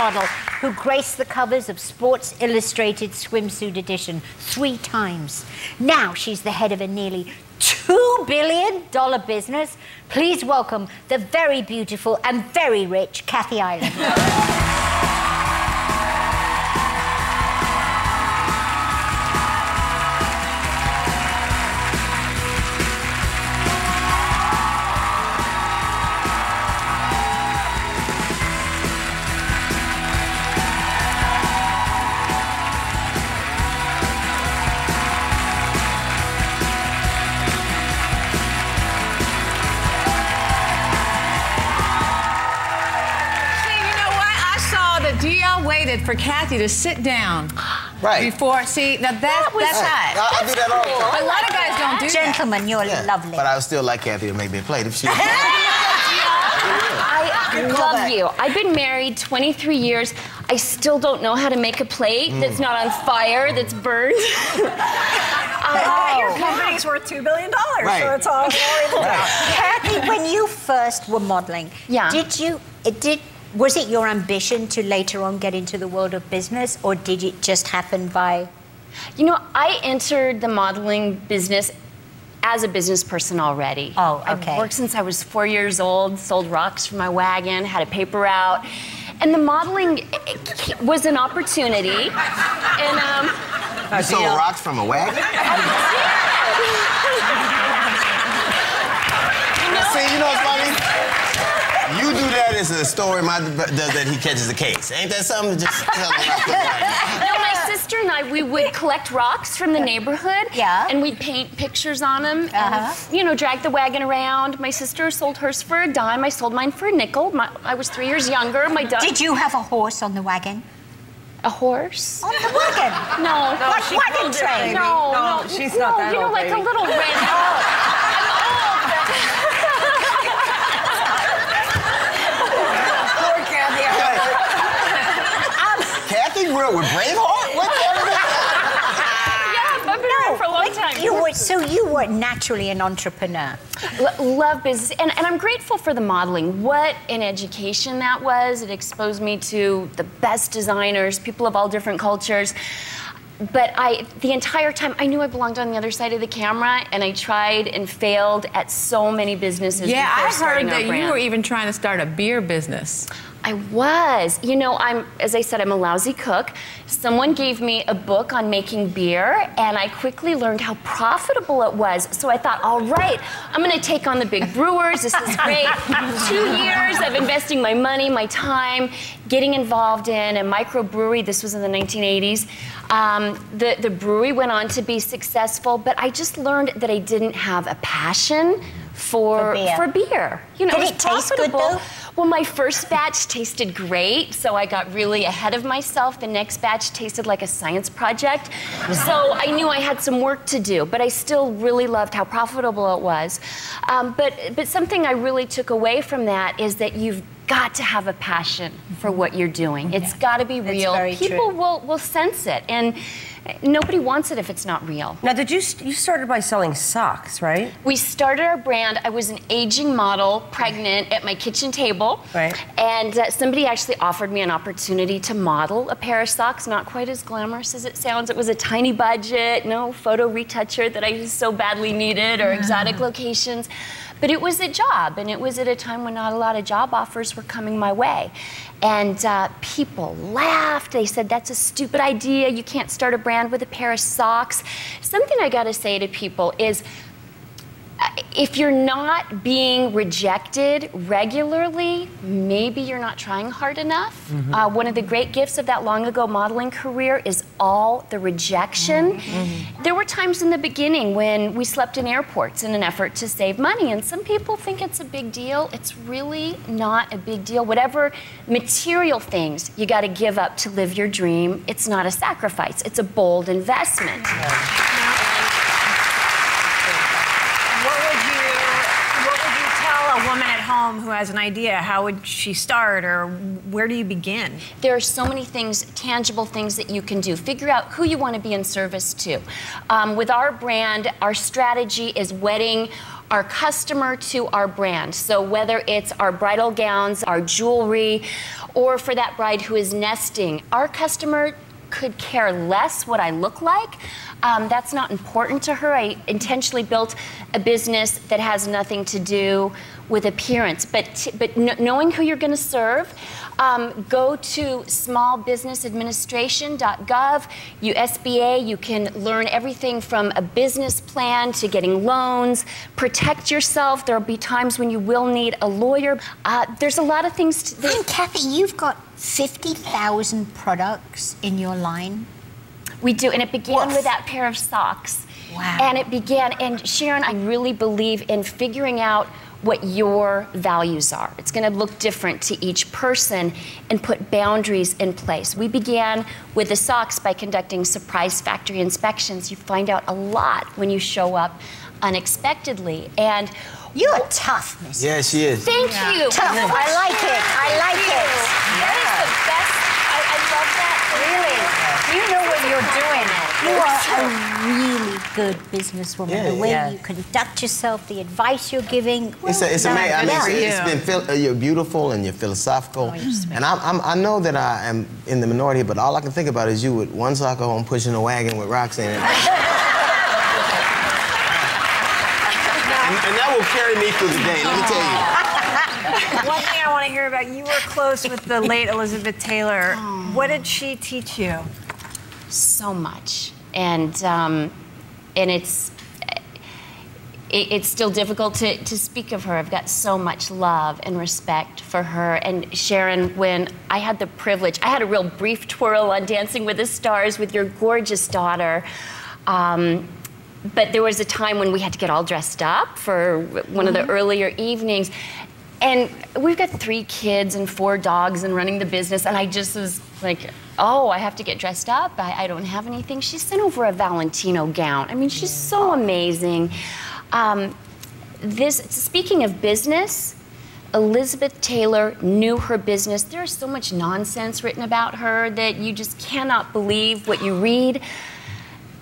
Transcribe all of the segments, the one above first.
model who graced the covers of Sports Illustrated Swimsuit Edition 3 times. Now she's the head of a nearly $2 billion business. Please welcome the very beautiful and very rich Kathy Ireland. Waited for Kathy to sit down. Right. Before, see, now that's hot. I do that all the time. A lot of guys don't do that. Gentlemen, you're lovely. But I would still like Kathy to make me a plate if she... I love you. I've been married 23 years. I still don't know how to make a plate that's not on fire, that's burned. Your company's worth $2 billion, right. so it's all glory to God. Kathy, when you first were modeling, was it your ambition to later on get into the world of business, or did it just happen by... You know, I entered the modeling business as a business person already. Oh, okay. I've worked since I was 4 years old, sold rocks from my wagon, had a paper route. And the modeling was an opportunity. And, you sold rocks from a wagon? See, you know what's funny? You do that as a story, does that he catches a case. Ain't that something? Just tell me right there. No, my sister and I, we would collect rocks from the neighborhood. Yeah. And we'd paint pictures on them. And, you know, drag the wagon around. My sister sold hers for a dime. I sold mine for a nickel. I was 3 years younger. Did you have a horse on the wagon? A horse? On the wagon? No. Like wagon train? No, she's not that old, like baby. a little red. Kathy grew up with Braveheart? What the hell is that? Yeah, I've been around for a long time. So you were naturally an entrepreneur. Love business, and I'm grateful for the modeling. What an education that was. It exposed me to the best designers, people of all different cultures. But the entire time, I knew I belonged on the other side of the camera, and I tried and failed at so many businesses before starting our brand. Yeah, I heard that you were even trying to start a beer business. I was. You know, as I said, I'm a lousy cook. Someone gave me a book on making beer, and I quickly learned how profitable it was. So I thought, all right, I'm going to take on the big brewers. This is great. 2 years of investing my money, my time, getting involved in a microbrewery. This was in the 1980s. The brewery went on to be successful, but I just learned that I didn't have a passion for beer. You know, Did it taste good, though? Well, my first batch tasted great, so I got really ahead of myself. The next batch tasted like a science project. So I knew I had some work to do, but I still really loved how profitable it was. But something I really took away from that is that you've got to have a passion for what you're doing. It's got to be real. People will sense it, and nobody wants it if it's not real. Now, you started by selling socks, right? We started our brand. I was an aging model, pregnant, at my kitchen table. Right. And somebody actually offered me an opportunity to model a pair of socks, not quite as glamorous as it sounds. It was a tiny budget, no photo retoucher that I so badly needed, or exotic locations. But it was a job, and it was at a time when not a lot of job offers were coming my way. And people laughed. They said, that's a stupid idea. You can't start a brand with a pair of socks. Something I gotta say to people is, if you're not being rejected regularly, maybe you're not trying hard enough. One of the great gifts of that long ago modeling career is all the rejection. There were times in the beginning when we slept in airports in an effort to save money, and some people think it's a big deal. It's really not a big deal. Whatever material things you got to give up to live your dream, it's not a sacrifice. It's a bold investment. Woman at home who has an idea, how would she start, or where do you begin? There are so many things, tangible things that you can do. Figure out who you want to be in service to. With our brand, our strategy is wedding our customer to our brand. So whether it's our bridal gowns, our jewelry, or for that bride who is nesting, our customer could care less what I look like. That's not important to her. I intentionally built a business that has nothing to do with appearance. But knowing who you're going to serve, go to smallbusinessadministration.gov, USBA. You can learn everything from a business plan to getting loans. Protect yourself. There'll be times when you will need a lawyer. There's a lot of things to... And Kathy, you've got 50,000 products in your line. We do, and it began with that pair of socks. Wow. And it began, and Sharon, I really believe in figuring out what your values are. It's gonna look different to each person, and put boundaries in place. We began with the socks by conducting surprise factory inspections. You find out a lot when you show up unexpectedly. And you're tough, Miss. Yeah, she is. Thank you. Tough. Yeah. I like it. I like it. That is the best. I love that. Really. You know what you're doing. You are a really good businesswoman. Yeah, the way you conduct yourself, the advice you're giving. Well, it's amazing. I mean, you. you're beautiful and you're philosophical. And I know that I am in the minority, but all I can think about is you with one sock home pushing a wagon with rocks in it. And that will carry me through the day, let me tell you. One thing I want to hear about, you were close with the late Elizabeth Taylor. What did she teach you? So much. And it's still difficult to speak of her. I've got so much love and respect for her. And Sharon, when I had the privilege, I had a real brief twirl on Dancing with the Stars with your gorgeous daughter. But there was a time when we had to get all dressed up for one of the earlier evenings. And we've got 3 kids and 4 dogs and running the business. And I just was like, oh, I have to get dressed up. I don't have anything. She sent over a Valentino gown. I mean, she's so amazing. Speaking of business, Elizabeth Taylor knew her business. There's so much nonsense written about her that you just cannot believe what you read.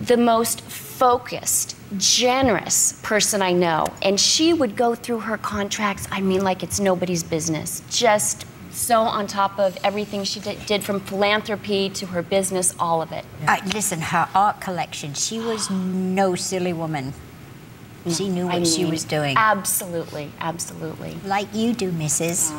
The most focused, generous person I know. And she would go through her contracts, I mean, like it's nobody's business. Just so on top of everything she did from philanthropy to her business, all of it. Listen, her art collection, she was no silly woman. She knew what she was doing. Absolutely, absolutely. Like you do, Mrs.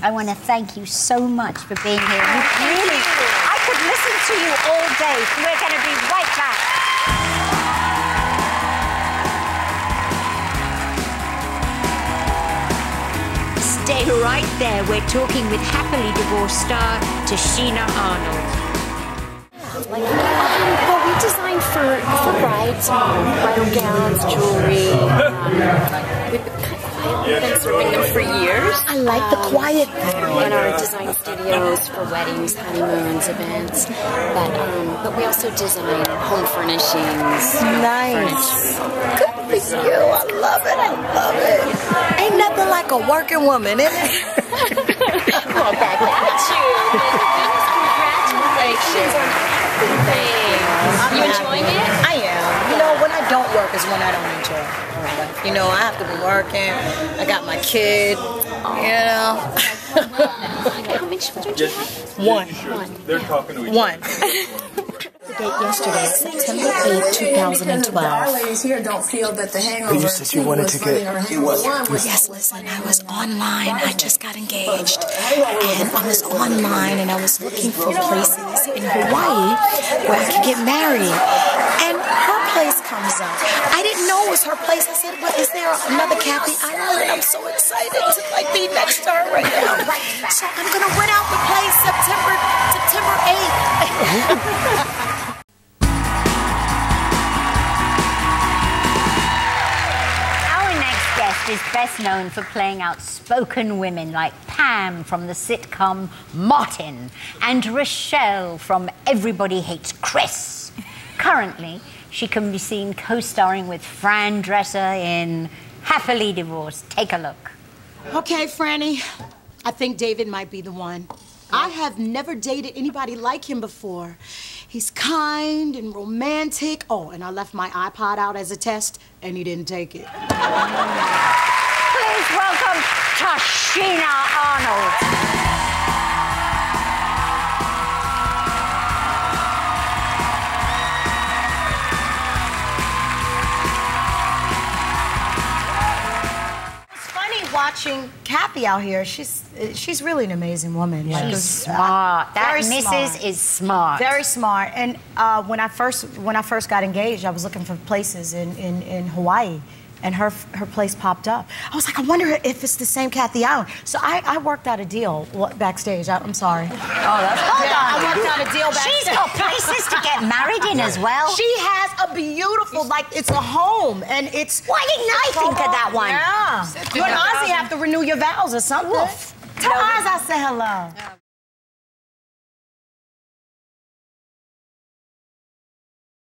I want to thank you so much for being here. Really, I could listen to you all day. We're going to be right back. Stay right there. We're talking with happily divorced star Tashina Arnold. Well, we designed for brides, bridal gowns, jewelry. We've been serving them for years. I like the quiet In our design studios for weddings, honeymoons, events. But we also design home furnishings. Nice. Good for you. I love it. I love it. Ain't nothing like a working woman, is it? Well, back at you. Congratulations. You enjoying it? I am. You know, when I don't work is when I don't enjoy it. You know, I have to be working. I got my kid. You know. How many children do you have? One. They're talking to each One. The date yesterday, September 8, 2012. Ladies here don't feel that the hangover. You said you wanted to get. Yes, listen, I was online. I just got engaged. And I was online and I was looking for places in Hawaii where I could get married. And her place comes up. I didn't know it was her place. I said, well, is there another Kathy Ireland? I'm so excited to be next to her right now. So I'm going to rent out the place September 8th. Is best known for playing outspoken women like Pam from the sitcom Martin and Rochelle from Everybody Hates Chris. Currently, she can be seen co-starring with Fran Dresser in Happily Divorced. Take a look. Okay, Franny, I think David might be the one. I have never dated anybody like him before. He's kind and romantic. Oh, and I left my iPod out as a test, and he didn't take it. Please welcome Tashina Arnold. Watching Kathy out here, she's really an amazing woman. She's smart. That missus is smart. Very smart. And when I first got engaged, I was looking for places in Hawaii, and her place popped up. I was like, I wonder if it's the same Kathy Allen. So I worked out a deal backstage. I'm sorry. Oh, that's I worked out a deal backstage. She's got places to get married in as well. She has a beautiful, like, it's a home, and it's... Why didn't I think of that one? Yeah. You and Ozzy have to renew your vows or something. Tell Oz I say hello.